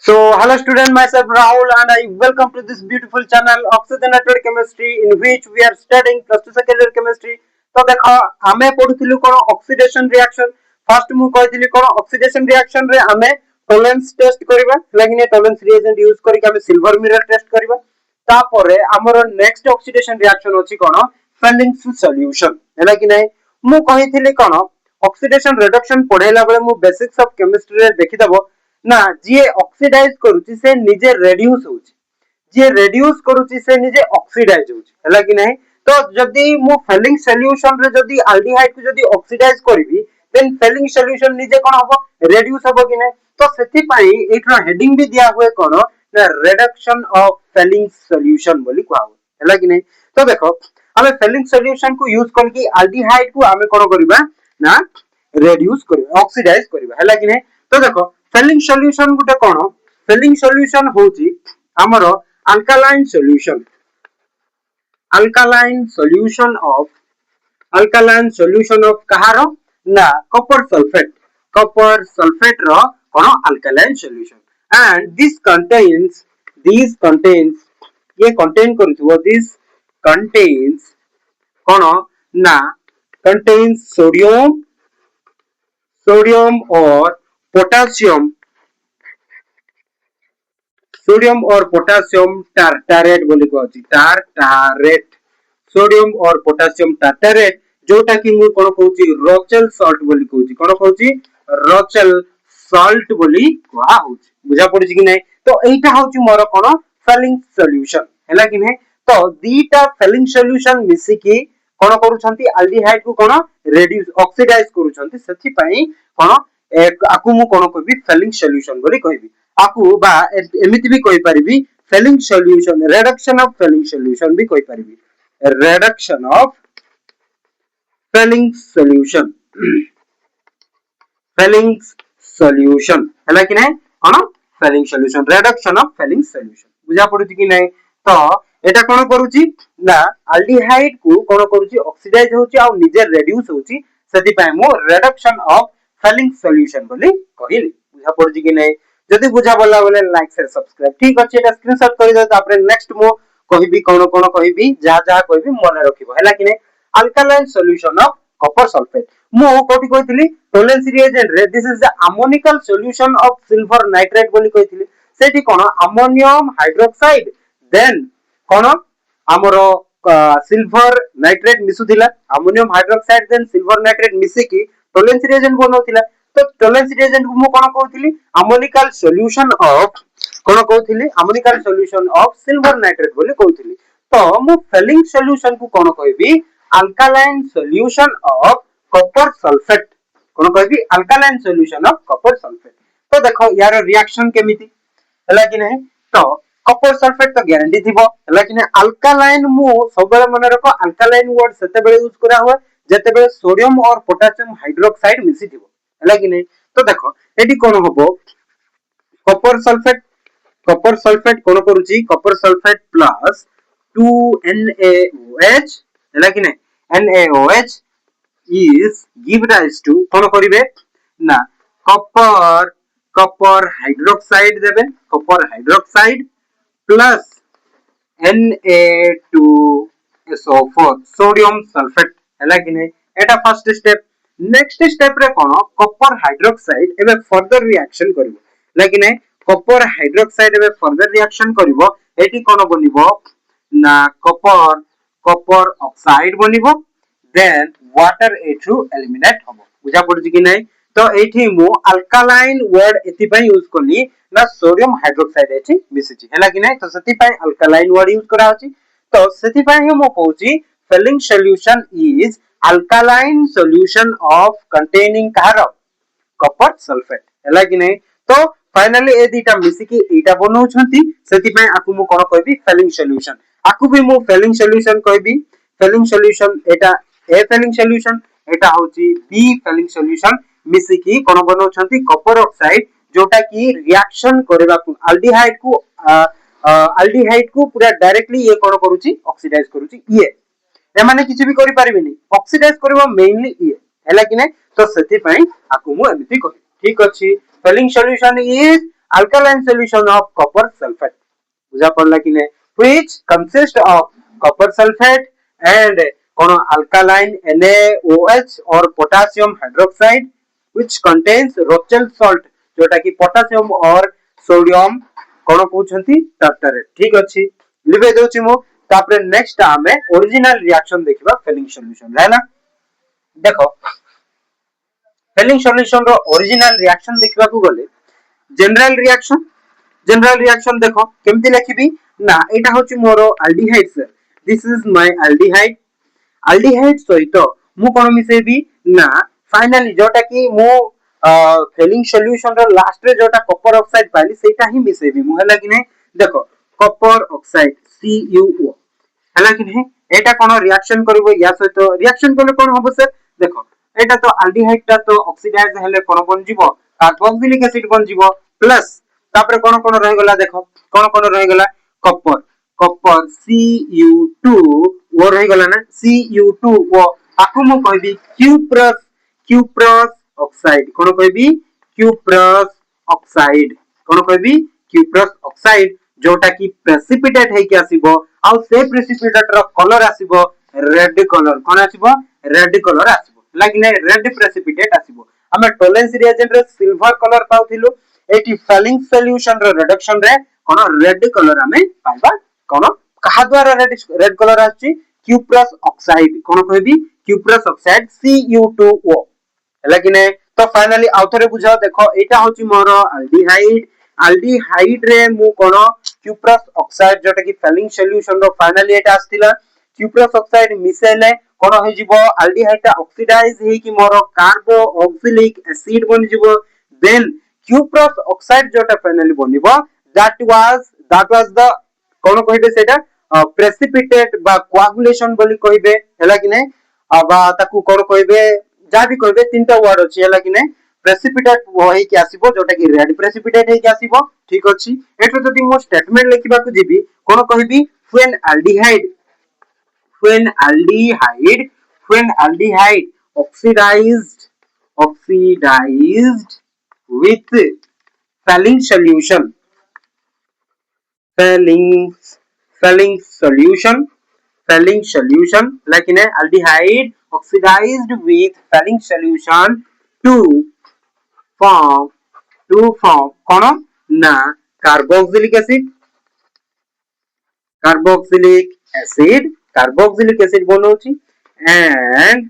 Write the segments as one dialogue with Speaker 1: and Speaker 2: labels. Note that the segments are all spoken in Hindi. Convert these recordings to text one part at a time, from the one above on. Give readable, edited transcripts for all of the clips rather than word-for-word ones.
Speaker 1: So, hello student, myself Rahul and I welcome to this beautiful channel Oxygenated Chemistry in which we are studying plus 2 second year chemistry. तो देखो आमे पढुथिलु कोन ऑक्सीडेशन रिएक्शन फर्स्ट मु कहिथिलि कोन ऑक्सीडेशन रिएक्शन रे आमे टॉलरेंस टेस्ट करबा लागिने टॉलरेंस रिएजेंट यूज करिक आमे सिल्वर मिरर टेस्ट करबा तापरे हमर नेक्स्ट ऑक्सीडेशन रिएक्शन अछि कोन फेलिंग्स सॉल्यूशन हैला कि नै मु कहिथिलि कोन ऑक्सीडेशन रिडक्शन पढेला बेले मु बेसिक्स ऑफ केमिस्ट्री रे देखिदबो ना जे ऑक्सीडाइज करूची से निजे रेड्यूस होची जे रेड्यूस करूची से निजे ऑक्सीडाइज होची हैला कि नहीं तो जदी मु फेलिंग सॉल्यूशन रे जदी एल्डिहाइड को जदी ऑक्सीडाइज करबी देन फेलिंग सॉल्यूशन निजे कोन हबो रेड्यूस हबो कि नहीं तो सेति पई एठरा हेडिंग भी दिया हुए कोन ना रिडक्शन ऑफ फेलिंग सॉल्यूशन बोली कहू हैला कि नहीं तो देखो हमें फेलिंग सॉल्यूशन को यूज करके एल्डिहाइड को हमें कोन करबा ना रेड्यूस करबा ऑक्सीडाइज करबा हैला कि नहीं तो देखो फेलिंग सॉल्यूशन गुटे कोन फेलिंग सॉल्यूशन होची हमरो alkaline solution alkaline solution of कहारो ना कॉपर सल्फेट रो कोन alkaline solution and this contains ये कंटेन करथुवा दिस कंटेन्स कोन ना कंटेन्स सोडियम और पोटेशियम सोडियम और पोटेशियम टार्टारेट बोली कहछि टार्टारेट सोडियम और पोटेशियम टार्टारेट जोटा कि मु कोन कहउछि रोचेल सॉल्ट बोली कहउछि कोन कहउछि रोचेल सॉल्ट बोली कहा होछि बुझा पड़छि कि नै तो एटा होछि मोर कोन फेलिंग सॉल्यूशन हैला कि नै तो दीटा फेलिंग सॉल्यूशन मिसी कि कोन करूछंती एल्डिहाइड को कोन रेड्यूस ऑक्सीडाइज करूछंती सेथि पई कोन आकु मु कोन कहबी फेलिंग सॉल्यूशन बोली कहबी आकु बा एमिति भी कहि परिबी Fehling solution reduction of Fehling solution भी कहि परिबी reduction of Fehling solution Fehling solution हैला कि नै कोन Fehling solution reduction of Fehling solution बुझा पड़ुछि कि नै तो एटा कोन करूछि ना एल्डिहाइड को कोन करूछि ऑक्सीडाइज होछि आ निजे रेड्यूस होछि सेति पय मो रिडक्शन ऑफ फेलिंग सॉल्यूशन बोली कहिली बुझा पड़ुछि कि नै जदि बुझा बोला बोले लाइक शेयर सब्सक्राइब ठीक अछि एटा स्क्रीनशॉट करि दे तापर नेक्स्ट मो कहिबी कोन कहिबी जा कहिबी मन रखिबो हैला कि नै alkaline solution of copper sulphate मु कोठी कहितली टॉलरेंस रिएजेंट रे this is the ammoniacal solution of silver nitrate बोली कहितली सेठी कोन अमोनियम हाइड्रोक्साइड देन कोन हमरो सिल्वर नाइट्रेट मिसुथिला ammonium hydroxide then silver nitrate मिसे की टॉलरेंस रिएजेंट बनौथिला तो टॉलरेंस रिएजेंट को मु कोन कहउथिली अमोनिकल सॉल्यूशन ऑफ कोन कहउथिली ammoniacal solution of silver nitrate बोली कहउथिली तो मु फेलिंग सॉल्यूशन को कोन कहबी alkaline solution of copper sulphate कोन कहबी alkaline solution of copper sulphate तो देखो यार रिएक्शन केमिति हला कि नहीं तो कॉपर सल्फेट तो गारंटी थिबो हला कि नहीं अल्कालाइन मु सबले मन रखो अल्कालाइन वर्ड सेते बेले यूज करा हुआ जेते बेले सोडियम और पोटेशियम हाइड्रोक्साइड मिसी थिबो हला कि नहीं तो देखो एटी कोन होबो कॉपर सल्फेट कोन करूची कॉपर सल्फेट प्लस 2NaOH हला कि नहीं NaOH is give rise to कोन करिवे ना कॉपर हाइड्रोक्साइड देबे copper hydroxide plus Na2SO4 sodium sulphate हैला कि नै एटा फर्स्ट स्टेप नेक्स्ट स्टेप रे कोन कॉपर हाइड्रोक्साइड एबे फर्दर रिएक्शन करिवो लेकिन कॉपर हाइड्रोक्साइड एबे फर्दर रिएक्शन करिवो एटी कोन बनिवो ना कॉपर ऑक्साइड बनिवो देन वाटर एथ्रू एलिमिनेट होबो बुझा पड़छि कि नै तो एठी मु अल्कालाइन वर्ड एति पय यूज करली ना सोडियम हाइड्रोक्साइड एठी मिसिछि हैला कि नै तो सेति पय अल्कालाइन वर्ड यूज करा होछि तो सेति पय हम कहउछि Fehling solution is alkaline solution of containing कार कॉपर सल्फेट हैला कि नै तो फाइनली ए दीटा मिसि कि एटा बनौ छथि सेति पय आकु मु कोन कहबी फेलिंग सॉल्यूशन आकु भी मु फेलिंग सॉल्यूशन कहबी फेलिंग सॉल्यूशन एटा ए फेलिंग सॉल्यूशन एटा होची बी फेलिंग सॉल्यूशन मिसि कि कोन बनौ छथि कॉपर ऑक्साइड जोटा की रिएक्शन करेबा एल्डिहाइड को पूरा डायरेक्टली ये कोन करूची ऑक्सीडाइज करूची ये ए माने किछि भी करि परिबेनी ऑक्सीडाइज करबो मेनली ये हैला कि नै तो सेति पई आकु मु एमिति कहि ठीक अछि Fehling solution is alkaline solution of copper sulfate बुझा पड़ला कि नहीं which consist of copper sulfate and कौन alkaline NaOH और potassium hydroxide which contains Rochelle salt जोटा कि potassium और sodium कौन कहउछंती टार्टारेट ठीक अछि लिबे दोछि मो तापरे नेक्स्ट आमे ओरिजिनल रिएक्शन देखिबा फेलिंग सॉल्यूशन हैला देखो फेलिंग सॉल्यूशन रो ओरिजिनल रिएक्शन देखिबा को गले जनरल रिएक्शन देखो केमति लिखिबी ना एटा होची मोरो aldehyde sir this is my aldehyde सहित मु कोन मिसेबी ना फाइनली जोटा कि मु फेलिंग सॉल्यूशन रो लास्ट रे जोटा कॉपर ऑक्साइड पाली सेटा ही मिसेबी मु हला कि नै देखो कॉपर ऑक्साइड CuO हला कि नै एटा कोन रिएक्शन करबो या सहित रिएक्शन करले कोन होबो सर देखो एटा तो अल्डिहाइड टा तो ऑक्सीडाइज हेले कोन बन जिवो कार्बोक्सिलिक एसिड बन जिवो प्लस तापर कोन कोन रह गला देखो कोन रह गला कॉपर कॉपर Cu2 वो रह गला ना Cu2 वो आकु मु कहबी क्यूप्रस ऑक्साइड कोन कहबी क्यूप्रस ऑक्साइड कोन कहबी क्यूप्रस ऑक्साइड जोटा कि प्रेसिपिटेट है कि आसीबो आ से प्रेसिपिटेट रो कलर आसीबो रेड कलर कोन आसीबो रेड कलर आसीबो लागिने रेड प्रेसिपिटेट आसीबो हमें टोलेंस रिएजेंट रे सिल्वर कलर पाउथिलु एटी फेलिंग सॉल्यूशन रो रिडक्शन रे कोन रेड कलर हमें पाइबा कोन कहा द्वारा रेड कलर आछि क्यूप्रस ऑक्साइड कोन कहबी क्यूप्रस ऑक्साइड Cu2O हला कि नै तो फाइनली आउथरे बुझाओ देखो एटा होची मोर अल्डिहाइड रे मु कोन क्यूप्रस ऑक्साइड जोटा कि फेलिंग सॉल्यूशन रो फाइनली एटा आस्तिला क्यूप्रस ऑक्साइड मिसेले कोन होई जिवो अल्डिहाइड टा ऑक्सीडाइज हे कि मोर कार्बो ऑक्सिलिक एसिड बन जिवो देन क्यूप्रस ऑक्साइड जोटा फाइनली बनिबो दैट वाज द कोन कहबे सेटा प्रेसिपिटेट बा कोआगुलेशन बोली कहबे हला कि नै बा ताकू कोन कहबे जा भी कहबे तीनटा वर्ड अछि हला कि नै प्रेसिपिटेट होई कि आसीबो जोटा कि रेड प्रेसिपिटेट हे कि आसीबो ठीक अछि एठो जदी मो स्टेटमेंट लिखिबा को जिबी कोन कहबी when aldehyde oxidized with Fehling solution like in aldehyde oxidized with Fehling solution to form kono na carboxylic acid बनौछि and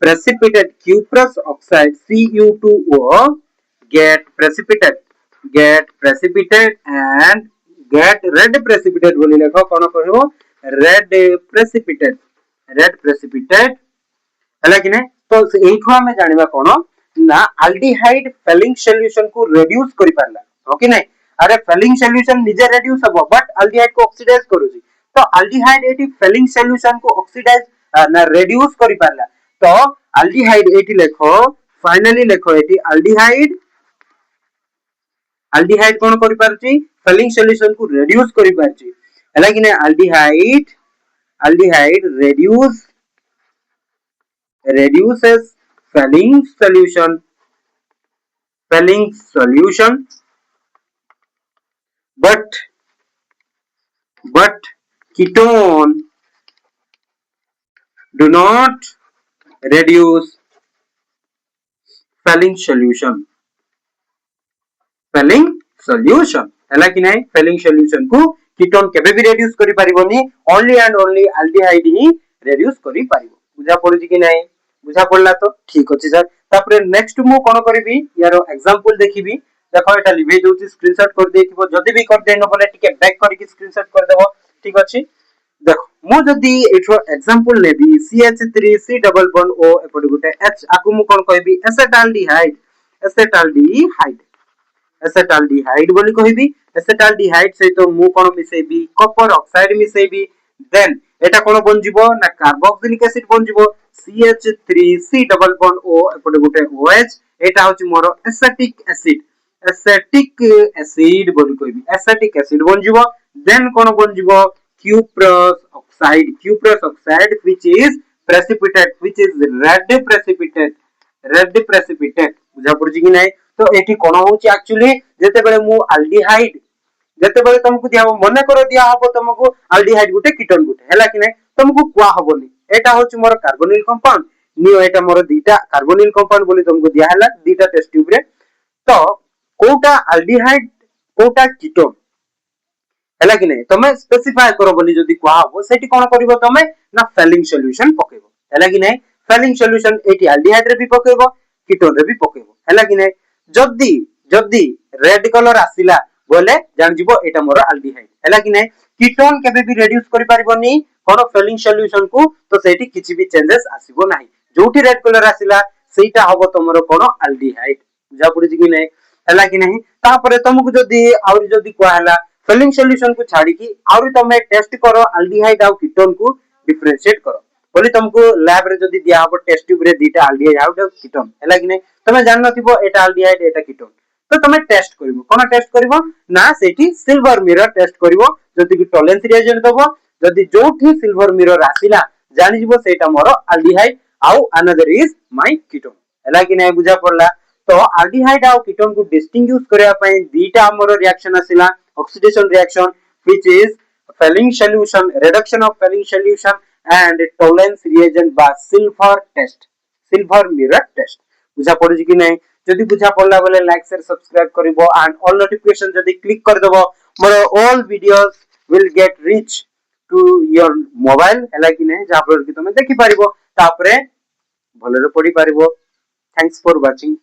Speaker 1: precipitate cuprous oxide Cu2O get precipitate and get red precipitate बोली लेखो कोन कहबो red precipitate हला कि नै तो एठो हमें जानिबा कोन ना अल्डिहाइड फेलिंग सॉल्यूशन को रिड्यूस करि पारला हो कि नै अरे फेलिंग सॉल्यूशन निजे रिड्यूस हबो बट अल्डिहाइड को ऑक्सीडाइज करूची तो अल्डिहाइड एटी फेलिंग सॉल्यूशन को ऑक्सीडाइज ना रिड्यूस करि पारला तो अल्डिहाइड एटी लेखो फाइनली लेखो एटी अल्डिहाइड कोन करि पारची फेलिंग सॉल्यूशन को रिड्यूस करि पारची हला कि नै aldehyde reduces Fehling solution but ketone do not reduce Fehling solution हला कि नै Fehling solution को कीटोन केबे भी रिड्यूस करि परिबोनी ओनली एंड ओनली अल्डिहाइड ही रिड्यूस करि परिबो बुझा पड़ुची कि नै बुझा पड़ला तो ठीक अछि सर तापरे नेक्स्ट मु कोन करबी यारो एग्जांपल देखिबी देखो एटा लिभे दोची स्क्रीनशॉट कर देथिबो जदी भी कर देनो बोले टिके बैक करके स्क्रीनशॉट कर देबो ठीक अछि देखो मु जदी एठो एग्जांपल लेबी CH3C11O एपड गुटे H आकु मु कोन कहबी एसेटाल्डिहाइड बोली कहबी एसेटाल्डिहाइड से तो मु कोन मिसेबी कॉपर ऑक्साइड मिसेबी देन एटा कोन बन जिवो ना कार्बोक्सिलिक एसिड बन जिवो CH3C11O एपड गुटे OH एटा होची मोर एसिटिक एसिड बोली कहबी एसिटिक एसिड बन जिवो देन कोन बन जिवो cuprous oxide which is red precipitate बुझा पड़छि कि नै तो एठी कोन होची एक्चुअली जेते बेले मु अल्डिहाइड जेते बेले तुमको दिया मने करो दिया हबो तुमको अल्डिहाइड गुटे कीटोन गुटे हैला कि नै तुमको कुआ हबोनी एटा होची मोर कार्बोनिल कंपाउंड नियो एटा मोर दीटा कार्बोनिल कंपाउंड बोली तुमको दिया हैला दीटा टेस्ट ट्यूब रे तो कोटा अल्डिहाइड कोटा कीटोन हैला कि नै तमे स्पेसिफाई करो बोली जदी कुआ हबो सेठी कोन करिवो तमे ना फेलिंग सॉल्यूशन पकेबो हैला कि नै फेलिंग सॉल्यूशन एटी अल्डिहाइड रे भी पकेबो कीटोन रे भी पकेबो हैला कि नै जदी जदी रेड कलर आसिला बोले जान जीवो एटा मोर अल्डिहाइड हैला कि नै कीटोन केबे भी रिड्यूस करि पारिबोनी कोन फेलिंग सॉल्यूशन को तो सेठी किछि भी चेंजेस आसीबो नाही जोठी रेड कलर आसिला सेटा हबो तमरो कोन अल्डिहाइड बुझा पड़िछि कि नै हैला कि नै तापरे तुमको जदी आउरी जदी कोआ हैला फेलिंग सॉल्यूशन को छाडी की आउरी तमे टेस्ट करो अल्डिहाइड आ कीटोन को डिफरेंशिएट करो बोली तुमको लैब रे जदी दिया हबो टेस्ट ट्यूब रे दीटा अल्डिहाइड आउट कीटोन हैला कि नै तमे जान नथिबो एटा अल्डिहाइड एटा कीटोन तो तमे टेस्ट करिवो कोन टेस्ट करिवो ना सेठी सिल्वर मिरर टेस्ट करिवो जति कि टॉलरेंस रिएजेंट दबो जति जोठी सिल्वर मिरर आसिला जानि जीवो सेटा मोर अल्डिहाइड आउ अनदर इज माय कीटोन हैला कि नै बुझा पड़ला तो अल्डिहाइड आउ कीटोन को डिस्टिंग्विश करया पई दीटा हमर रिएक्शन आसिला oxidation reaction which is Fehling solution reduction of Fehling solution and Tollens reagent बा सिल्वर मिरर टेस्ट बुझा पड़छि कि नै जदि बुझा पड़ला बोले लाइक शेयर सब्सक्राइब करिवो एंड ऑल नोटिफिकेशन जदि क्लिक कर देबो more all videos will get reach to your mobile हैला कि नै जा पर कि तुम देखि पारिबो तापरे भलरे पढि पारिबो थैंक्स फॉर वाचिंग